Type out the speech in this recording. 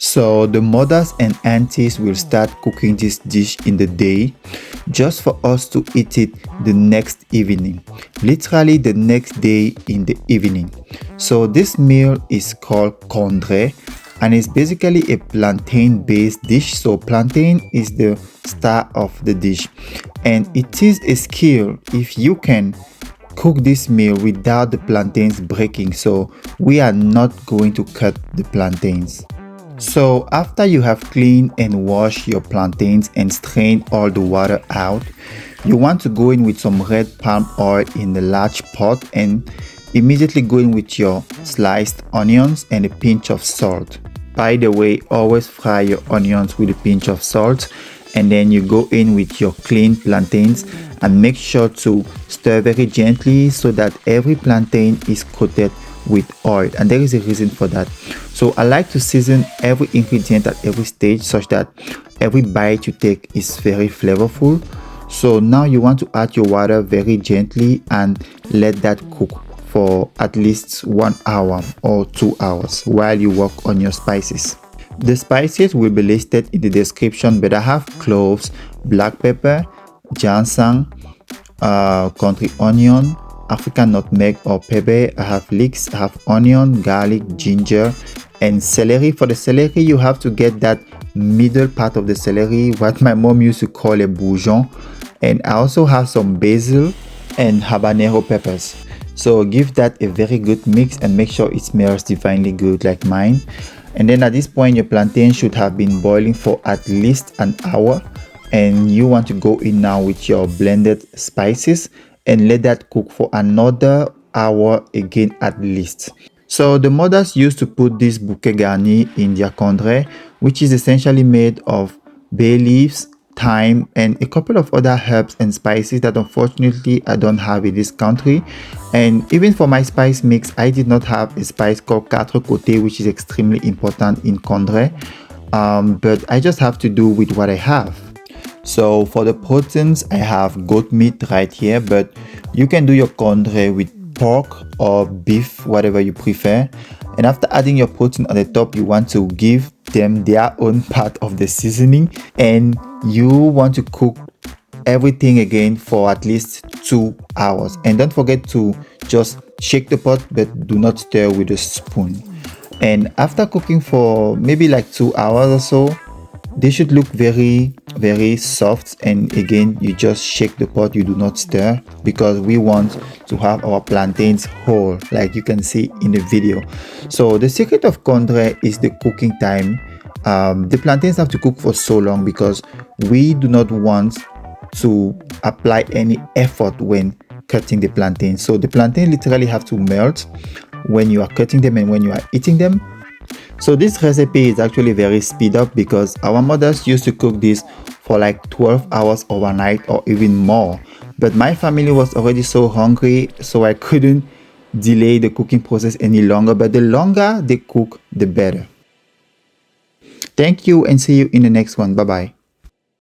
So the mothers and aunties will start cooking this dish in the day just for us to eat it the next evening, literally the next day in the evening. So this meal is called Kondre and it's basically a plantain based dish. So plantain is the star of the dish and it is a skill if you can cook this meal without the plantains breaking. So we are not going to cut the plantains. So after you have cleaned and washed your plantains and strained all the water out, you want to go in with some red palm oil in a large pot and immediately go in with your sliced onions and a pinch of salt. By the way, always fry your onions with a pinch of salt, and then you go in with your clean plantains and make sure to stir very gently so that every plantain is coated with oil, and there is a reason for that. So I like to season every ingredient at every stage such that every bite you take is very flavorful. So now you want to add your water very gently and let that cook for at least 1 hour or 2 hours while you work on your spices. The spices will be listed in the description, but I have cloves, black pepper, ginseng, country onion, African nutmeg or pepper. I have leeks, I have onion, garlic, ginger, and celery. For the celery, you have to get that middle part of the celery, what my mom used to call a bourgeon. And I also have some basil and habanero peppers. So give that a very good mix and make sure it smells divinely good like mine. And then at this point, your plantain should have been boiling for at least an hour. And you want to go in now with your blended spices and let that cook for another hour again at least. So the mothers used to put this bouquet garni in their kondre, which is essentially made of bay leaves, thyme, and a couple of other herbs and spices that unfortunately I don't have in this country. And even for my spice mix, I did not have a spice called quatre côtés, which is extremely important in kondre, but I just have to do with what I have. So for the proteins, I have goat meat right here, but you can do your kondre with pork or beef, whatever you prefer. And after adding your protein on the top, you want to give them their own part of the seasoning, and you want to cook everything again for at least 2 hours. And don't forget to just shake the pot, but do not stir with a spoon. And after cooking for maybe like 2 hours or so, they should look very soft, and again you just shake the pot, you do not stir, because we want to have our plantains whole like you can see in the video. So the secret of kondre is the cooking time. The plantains have to cook for so long because we do not want to apply any effort when cutting the plantain. So the plantain literally have to melt when you are cutting them and when you are eating them. So this recipe is actually very speed up because our mothers used to cook this for like 12 hours overnight or even more. But my family was already so hungry, so I couldn't delay the cooking process any longer. But the longer they cook, the better. Thank you and see you in the next one. Bye bye.